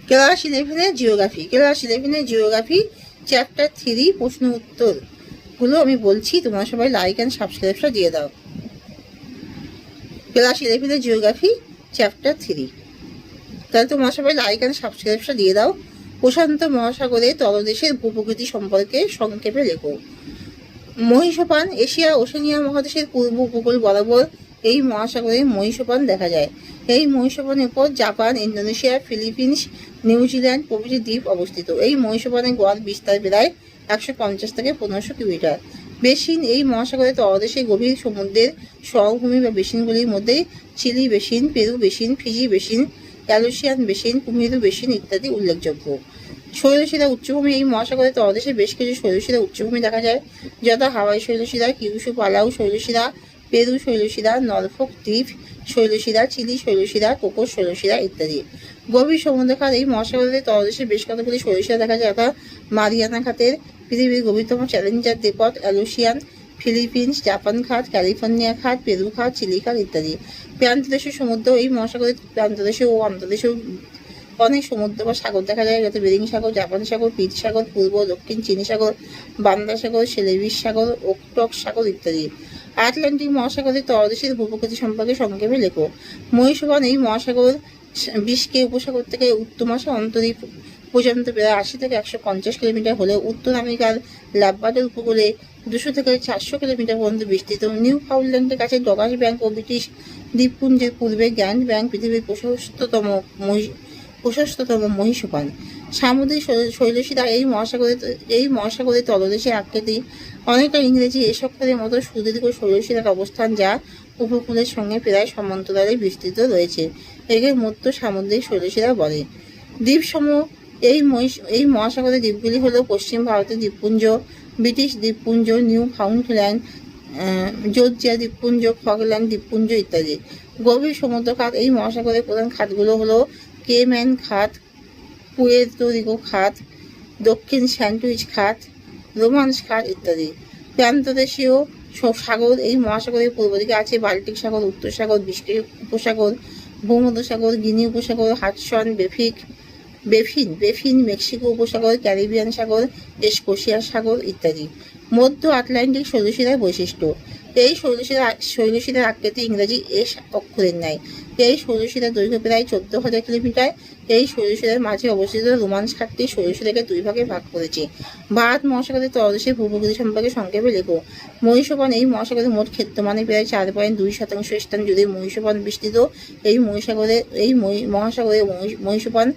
Class 11-এর geography. Class 11-এর geography chapter 3 প্রশ্ন উত্তরগুলো আমি বলছি, তোমরা সবাই লাইক অ্যান্ড সাবস্ক্রাইবটা দিয়ে দাও। ক্লাস 11-এর জিওগ্রাফি চ্যাপ্টার 3, তাহলে তোমরা সবাই লাইক অ্যান্ড সাবস্ক্রাইবটা দিয়ে দাও। প্রশান্ত মহাসাগরে তলদেশের ভূপ্রকৃতি সম্পর্কে সংক্ষেপে লেখো। মহীসোপান এশিয়া ওশেনিয়া মহাদেশের পূর্ব উপকূল বরাবর এই মহাসাগরে মহীসোপান দেখা যায়। এই মহীসোপানের উপর জাপান, ইন্দোনেশিয়া, ফিলিপিন্স, নিউজিল্যান্ড প্রভৃতি দ্বীপ অবস্থিত। এই মহীসোপানের গড় বিস্তার প্রায় 150 থেকে 1500 কিলোমিটার। বেসিন এই মহাসাগরের তলদেশে গভীর সমুদ্রের সমভূমি বা বেসিনগুলির মধ্যে Chile basin, Peru basin, Fiji basin, Aleutian basin, কুমেরু বেসিন ইত্যাদি উল্লেখযোগ্য। শৈলশিরা উচ্চভূমি এই মহাসাগরের তলদেশে বেশ কিছু শৈলশিরা উচ্চভূমি দেখা যায়, যথা হাওয়াই শৈলশিরা, কিউশু পালাউ শৈলশিরা, পেরু শৈলশিরা, নরফোক দ্বীপ শৈলশিরা, চিলি শৈলশিরা, কোকোস শৈলশিরা ইত্যাদি। গভীর সমুদ্রখাত এই মহাসাগরের তলদেশে বেশ কতগুলি শৈলশিরা দেখা যায়, যথা মারিয়ানা খাতের পৃথিবীর গভীরতম চ্যালেঞ্জার দ্বীপট, অ্যালুসিয়ান, ফিলিপিন্স, জাপান খাত, ক্যালিফোর্নিয়া খাত, পেরু খাত, চিলি খাত ইত্যাদি। প্রান্তদেশীয় সমুদ্র এই মহাসাগরের প্রান্তদেশীয় ও অন্তর্দেশীয় অনেক সমুদ্র বা সাগর দেখা যায়, যাতে বেরিং সাগর, জাপান সাগর, পিট সাগর, পূর্ব দক্ষিণ চীনী সাগর, বান্দা সাগর, সেলেবিস সাগর, ওকটক সাগর ইত্যাদি। আটলান্টিক মহাসাগরের তলদেশের ভূপ্রকৃতি সম্পর্কে সংক্ষেপে লেখো। মহীসোপান এই মহাসাগর বিশকে উপসাগর থেকে উত্তমাশা অন্তরীপ পর্যন্ত প্রায় 80 থেকে 150 কিলোমিটার হলেও উত্তর আমেরিকার লাব্রাডোর উপকূলে 200 থেকে 400 কিলোমিটার পর্যন্ত বিস্তৃত। নিউ ফাউন্ডল্যান্ডের কাছে ডগাস ব্যাংক ও ব্রিটিশ দ্বীপপুঞ্জের পূর্বে গ্র্যান্ড ব্যাংক পৃথিবীর প্রশস্ততম মহীসোপান। সামুদ্রিক শৈলশিরা এই মহাসাগরের তলদেশের আকৃতি অনেকটা ইংরেজি এসক্ষরের মতো সুদীর্ঘ শৈলশিরার অবস্থান, যা উপকূলের সঙ্গে প্রায় সমান্তরালে বিস্তৃত রয়েছে। একে মধ্য সামুদ্রিক শৈলশিরা বলে। দ্বীপসমূহ এই মহাসাগরের দ্বীপগুলি হল পশ্চিম ভারতের দ্বীপপুঞ্জ, ব্রিটিশ দ্বীপপুঞ্জ, নিউ ফাউন্ডল্যান্ড, জর্জিয়া দ্বীপপুঞ্জ, ফকল্যান্ড দ্বীপপুঞ্জ ইত্যাদি। গভীর সমুদ্রখাত এই মহাসাগরের প্রধান খাতগুলো হলো কেম্যান খাত, পুয়ের্তো রিকো খাত, দক্ষিণ স্যান্ডউইচ খাত, রোমান্স খাত ইত্যাদি। প্রান্তদেশীয় সাগর এই মহাসাগরের পূর্ব দিকে আছে বাল্টিক সাগর, উত্তর সাগর, বিস্কিট উপসাগর, ভূমধ্যসাগর, গিনি উপসাগর, হাডসন, বেফিন, মেক্সিকো উপসাগর, ক্যারিবিয়ান সাগর, স্কোশিয়া সাগর ইত্যাদি। মধ্য আটলান্টিক শৈলশিরার বৈশিষ্ট্য। এই শৈলশিরার আকৃতি ইংরেজি এস অক্ষরের ন্যায়। এই শৈলশিরার দৈর্ঘ্য প্রায় 14,000 কিলোমিটার। এই শৈলশিরার মাঝে অবস্থিত রোমান্স খাতটি শৈলশিরাকে দুই ভাগে ভাগ করেছে। ভারত মহাসাগরের তলদেশের ভূপ্রকৃতি সম্পর্কে সংক্ষেপে লেখো। মহীসোপান এই মহাসাগরের মোট ক্ষেত্রমানে প্রায় 4.2% স্থান জুড়ে মহীসোপান বিস্তৃত। এই মহাসাগরে মহীসোপান